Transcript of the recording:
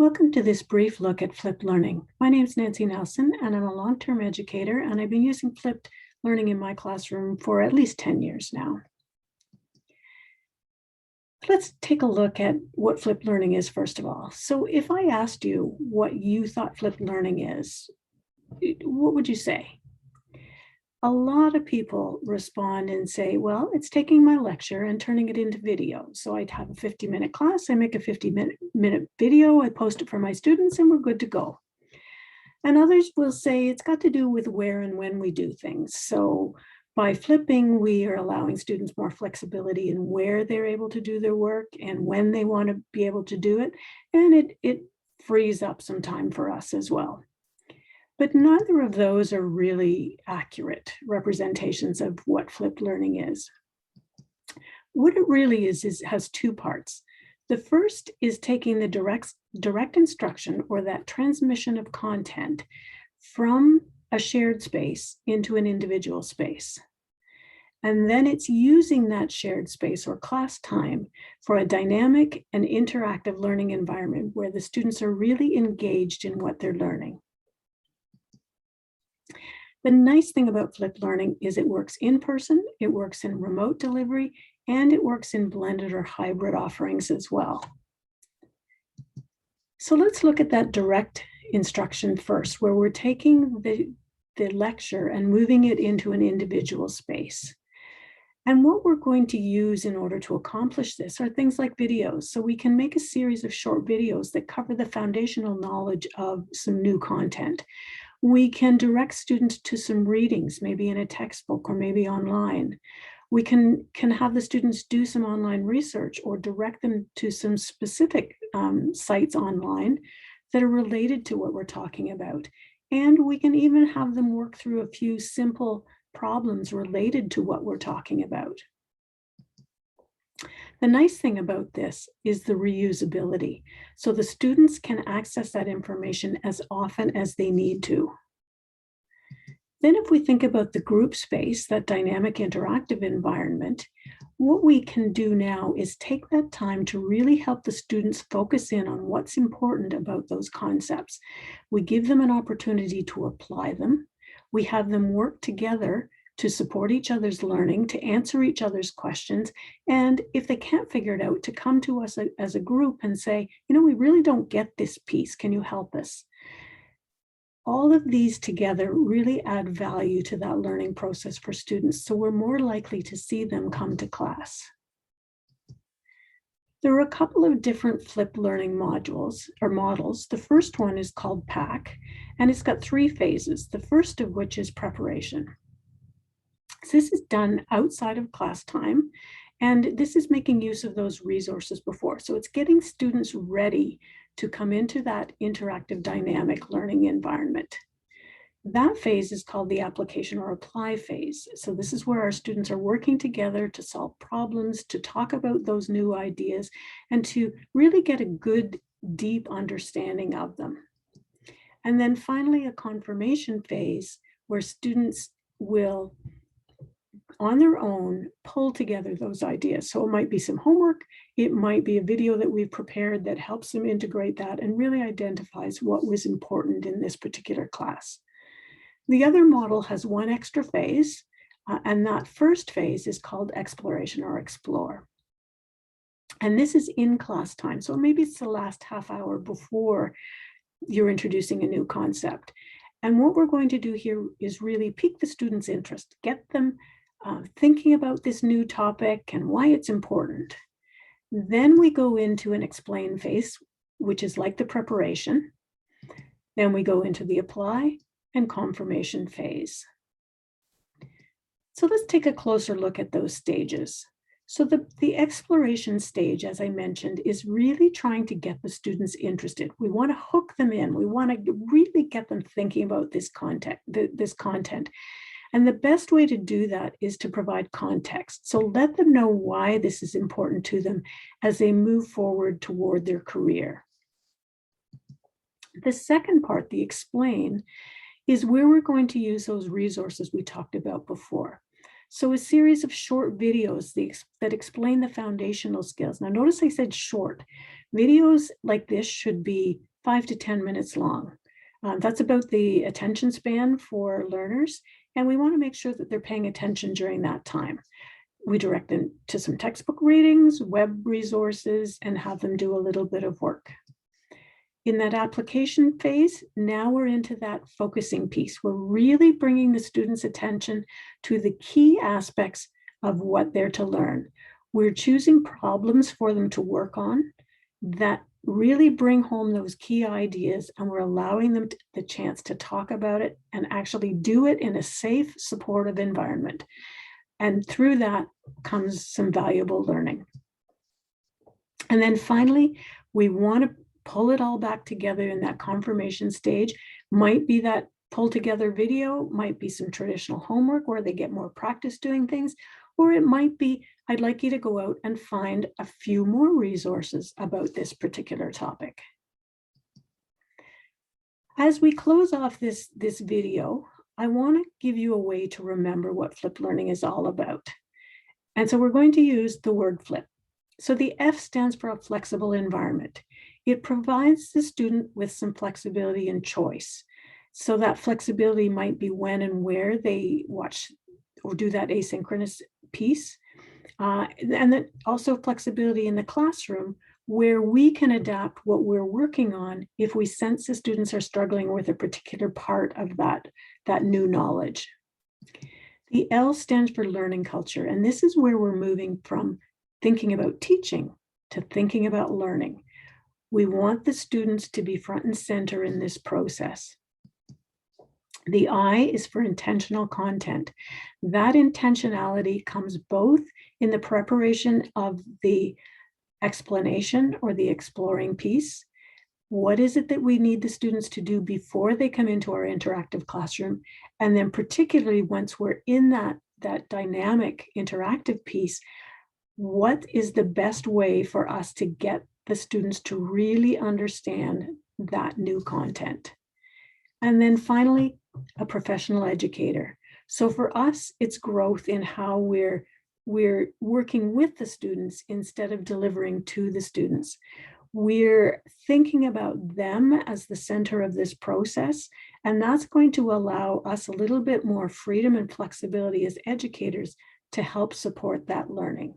Welcome to this brief look at flipped learning. My name is Nancy Nelson, and I'm a long-term educator, and I've been using flipped learning in my classroom for at least 10 years now. Let's take a look at what flipped learning is, first of all. So if I asked you what you thought flipped learning is, what would you say? A lot of people respond and say, well, it's taking my lecture and turning it into video. So I'd have a 50-minute class, I make a 50-minute video, I post it for my students, and we're good to go. And others will say it's got to do with where and when we do things. So by flipping, we are allowing students more flexibility in where they're able to do their work and when they want to be able to do it. And it frees up some time for us as well. But neither of those are really accurate representations of what flipped learning is. What it really is has two parts. The first is taking the direct instruction, or that transmission of content, from a shared space into an individual space. And then it's using that shared space or class time for a dynamic and interactive learning environment where the students are really engaged in what they're learning. The nice thing about flipped learning is it works in person, it works in remote delivery, and it works in blended or hybrid offerings as well. So let's look at that direct instruction first, where we're taking the lecture and moving it into an individual space. And what we're going to use in order to accomplish this are things like videos. So we can make a series of short videos that cover the foundational knowledge of some new content. We can direct students to some readings, maybe in a textbook or maybe online. We can have the students do some online research or direct them to some specific sites online that are related to what we're talking about. And we can even have them work through a few simple problems related to what we're talking about. The nice thing about this is the reusability. So the students can access that information as often as they need to. Then if we think about the group space, that dynamic interactive environment, what we can do now is take that time to really help the students focus in on what's important about those concepts. We give them an opportunity to apply them. We have them work together to support each other's learning, to answer each other's questions. And if they can't figure it out, to come to us as a group and say, you know, we really don't get this piece. Can you help us? All of these together really add value to that learning process for students, so we're more likely to see them come to class. There are a couple of different flipped learning modules or models. The first one is called PAC, and it's got 3 phases, the first of which is preparation. So this is done outside of class time, and this is making use of those resources before. So it's getting students ready to come into that interactive dynamic learning environment. That phase is called the application or apply phase. So this is where our students are working together to solve problems, to talk about those new ideas, and to really get a good, deep understanding of them. And then finally, a confirmation phase where students will, on their own, pull together those ideas. So it might be some homework, it might be a video that we've prepared that helps them integrate that and really identifies what was important in this particular class. The other model has one extra phase, and that first phase is called exploration or explore. And this is in class time. So maybe it's the last half hour before you're introducing a new concept. And what we're going to do here is really pique the students' interest, get them thinking about this new topic and why it's important. Then we go into an explain phase, which is like the preparation. Then we go into the apply and confirmation phase. So let's take a closer look at those stages. So the exploration stage, as I mentioned, is really trying to get the students interested. We want to hook them in. We want to really get them thinking about this content. And the best way to do that is to provide context. So let them know why this is important to them as they move forward toward their career. The second part, the explain, is where we're going to use those resources we talked about before. So a series of short videos that explain the foundational skills. Now notice I said short. Videos like this should be 5 to 10 minutes long. That's about the attention span for learners, and we want to make sure that they're paying attention during that time. We direct them to some textbook readings, web resources, and have them do a little bit of work. In that application phase, now we're into that focusing piece. We're really bringing the students' attention to the key aspects of what they're to learn. We're choosing problems for them to work on that really bring home those key ideas, and we're allowing them the chance to talk about it and actually do it in a safe, supportive environment. And through that comes some valuable learning. And then finally, we want to pull it all back together in that confirmation stage. Might be that pull together video, might be some traditional homework where they get more practice doing things, or it might be, I'd like you to go out and find a few more resources about this particular topic. As we close off this video, I want to give you a way to remember what flipped learning is all about. And so we're going to use the word flip. So the F stands for a flexible environment. It provides the student with some flexibility and choice. So that flexibility might be when and where they watch or do that asynchronous piece. And then also flexibility in the classroom, where we can adapt what we're working on if we sense the students are struggling with a particular part of that new knowledge. The L stands for learning culture, and this is where we're moving from thinking about teaching to thinking about learning. We want the students to be front and center in this process. The I is for intentional content. That intentionality comes both in the preparation of the explanation or the exploring piece. What is it that we need the students to do before they come into our interactive classroom? And then particularly once we're in that dynamic interactive piece, what is the best way for us to get the students to really understand that new content? And then finally, a professional educator. So for us, it's growth in how we're working with the students instead of delivering to the students. We're thinking about them as the center of this process, and that's going to allow us a little bit more freedom and flexibility as educators to help support that learning.